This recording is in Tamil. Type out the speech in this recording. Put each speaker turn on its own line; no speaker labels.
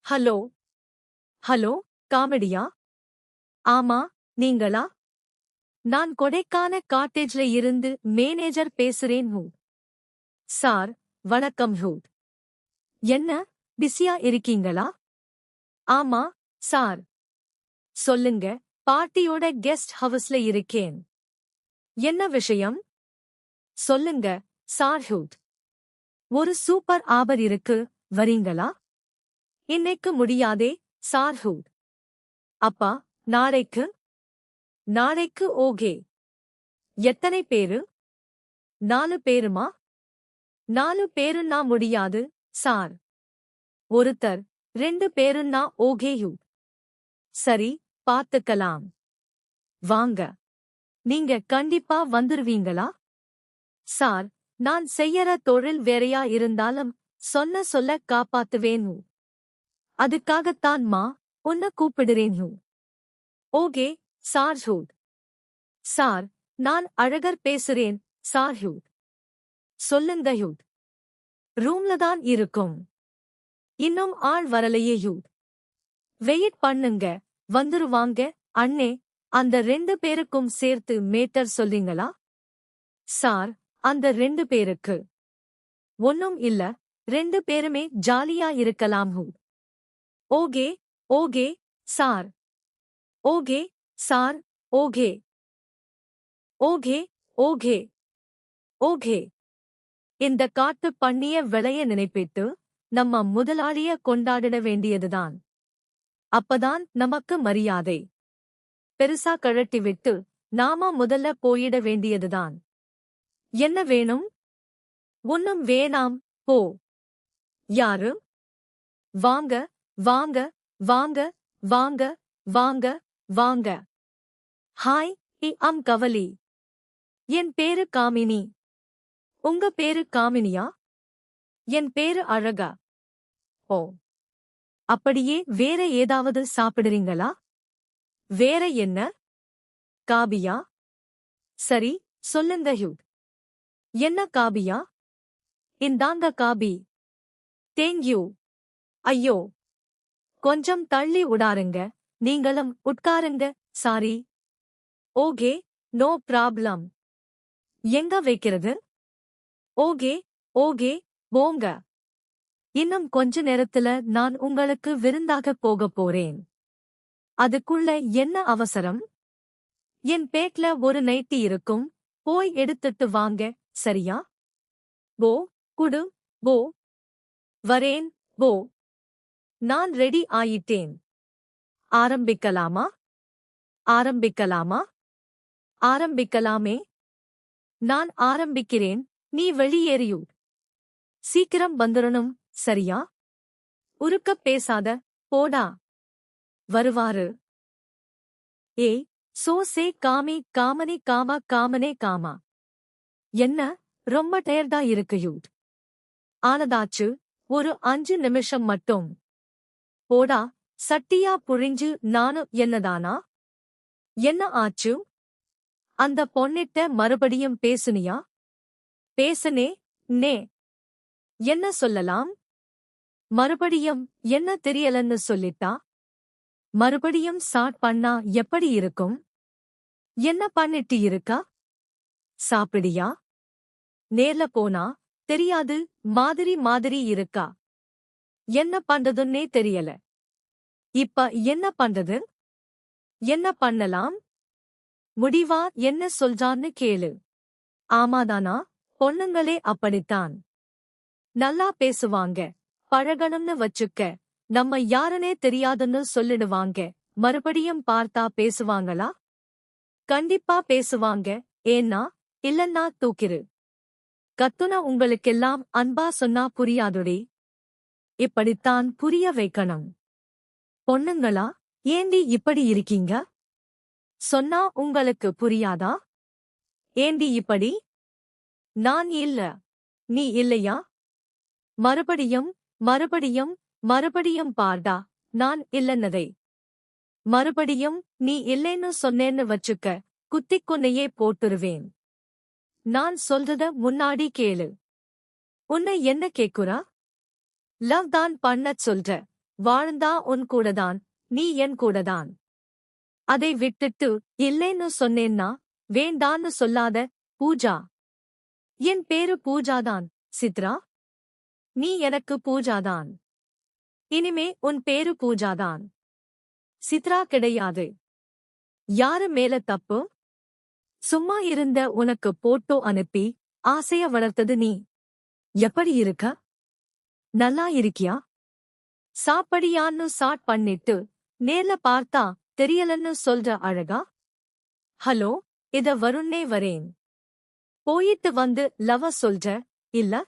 ஹலோ ஹலோ காமெடியா? ஆமா, நீங்களா? நான் கொடைக்கான காட்டேஜ்ல இருந்து மேனேஜர் பேசுறேன். சார், வணக்கம். என்ன, பிஸியா இருக்கீங்களா? ஆமா சார். சொல்லுங்க. பார்ட்டியோட கெஸ்ட் ஹவுஸ்ல இருக்கேன். என்ன விஷயம்? சொல்லுங்க சார். ஒரு சூப்பர் ஆபர் இருக்கு, வரீங்களா? இன்னைக்கு முடியாதே சார். அப்பா, நாளைக்கு? நாளைக்கு ஓகே. எத்தனை பேரு? 4 பேருமா? 4 பேருன்னா முடியாது சார். ஒருத்தர் 2 பேருன்னா ஓகேயு. சரி, பார்த்துக்கலாம். வாங்க. நீங்க கண்டிப்பா வந்துருவீங்களா? சார், நான் செய்யற தொழில் வேறையா இருந்தாலும் சொல்ல காப்பாத்துவேன். அதுக்காகத்தான் உன்ன கூப்பிடுறேன். Okay sir. சார், நான் அழகர் பேசுறேன் சார். சொல்லுங்க. ரூம்ல தான் இருக்கும். இன்னும் ஆள் வரலையே. வெயிட் பண்ணுங்க, வந்துருவாங்க. அண்ணே, அந்த 2 பேருக்கும் சேர்த்து மேட்டர் சொல்றீங்களா? சார், அந்த 2 பேருக்கு ஒன்னும் இல்ல, 2 பேருமே ஜாலியா இருக்கலாம். Okay okay sir. Okay sir. Okay okay okay okay. இந்த காட்டு பண்ணிய விளைய நினைப்பிட்டு நம்ம முதலாளிய கொண்டாடிட வேண்டியதுதான். அப்பதான் நமக்கு மரியாதை. பெருசா கழட்டி விட்டு நாம முதல்ல போயிட வேண்டியதுதான். என்ன வேணும்? ஒன்னும் வேணாம், போ. யாரு? வாங்க வாங்க வாங்க வாங்க வாங்க வாங்க. ஹாய், கவலி. என் பேரு காமினி. உங்க பேரு காமினியா? என் பேரு அழகா. ஓ, அப்படியே வேற ஏதாவது சாப்பிடுறீங்களா? வேற என்ன? காபியா? சரி, சொல்லுங்க. என்ன காபியா? இந்தாங்க காபி. தேங்க்யூ. ஐயோ, கொஞ்சம் தள்ளி உடாருங்க. நீங்களும் உட்காருங்க. சாரி. Okay, no problem. எங்க வைக்கிறது? ஓகே ஓகே, போங்க. இன்னும் கொஞ்ச நேரத்துல நான் உங்களுக்கு விருந்தாக போகப் போறேன். அதுக்குள்ள என்ன அவசரம்? என் பேக்ல ஒரு நைட்டி இருக்கும், போய் எடுத்துட்டு வாங்க. சரியா? போ, குடு, போ. வரேன், போ. நான் ரெடி ஆயிட்டேன். ஆரம்பிக்கலாமா? ஆரம்பிக்கலாமா? ஆரம்பிக்கலாமே. நான் ஆரம்பிக்கிறேன், நீ வெளியேறியு. சீக்கிரம் வந்துடணும், சரியா? உருக்கப் பேசாத, போடா. வருவாரு. ஏய், சே காமனே காமா. என்ன, ரொம்ப டயர்டா இருக்கு. ஆனதாச்சு, ஒரு 5 நிமிஷம் மட்டும். போடா, சட்டியா புழிஞ்சு. நானும் என்னதானா? என்ன ஆச்சு? அந்த பொண்ணிட்ட மறுபடியும் பேசுனியா? பேசனே நே. என்ன சொல்லலாம்? மறுபடியும் என்ன தெரியலன்னு சொல்லிட்டா? மறுபடியும் ஸ்டார்ட் பண்ணா எப்படி இருக்கும்? என்ன பண்ணிட்டு இருக்கா? சாப்பிடியா? நேர்ல போனா தெரியாது, மாதிரி இருக்கா. என்ன பண்றதுன்னே தெரியல. இப்ப என்ன பண்றது? என்ன பண்ணலாம்? முடிவா என்ன சொல்றான்னு கேளு. ஆமாதானா? பொண்ணுங்களே அப்படித்தான். நல்லா பேசுவாங்க. பழகணும்னு வச்சுக்க. நம்ம யாருனே தெரியாதுன்னு சொல்லிடுவாங்க. மறுபடியும் பார்த்தா பேசுவாங்களா? கண்டிப்பா பேசுவாங்க. ஏன்னா, இல்லன்னா தூக்கிரு. கத்துன உங்களுக்கெல்லாம் அன்பா சொன்னா புரியாதுடே. இப்படித்தான் புரிய வைக்கணும். பொண்ணுங்களா, ஏண்டி இப்படி இருக்கீங்க? சொன்னா உங்களுக்கு புரியாதா? ஏண்டி இப்படி? நான் இல்ல. நீ இல்லையா? மறுபடியும் மறுபடியும் மறுபடியும் பார்டா, நான் இல்லன்னதை. மறுபடியும் நீ இல்லைன்னு சொன்னேன்னு வச்சுக்க, குத்திக் கொன்னையே போட்டுருவேன். நான் சொல்றத முன்னாடி கேளு. உன்னை என்ன கேக்குறா? லவ் தான் பண்ணச் சொல்ற. வாழ்ந்தா உன் கூடதான், நீ என் கூடதான். அதை விட்டுட்டு இல்லைன்னு சொன்னேன்னா வேண்டான்னு சொல்லாத. பூஜா. என் பேரு பூஜாதான். சித்ரா. நீ எனக்கு பூஜாதான். இனிமே உன் பேரு பூஜாதான். சித்ரா கிடையாது. யாரு மேல தப்பு? சும்மா இருந்த உனக்கு போட்டோ அனுப்பி ஆசைய வளர்த்தது நீ. எப்படி இருக்க? நல்லா இருக்கியா? சாப்படியான்னு சாட் பண்ணிட்டு நேர்ல பார்த்தா தெரியலன்னு சொல்ற அழகா? ஹலோ, இத வருண்ணே வரேன். போயிட்டு வந்து லவ சொல்ற, இல்ல?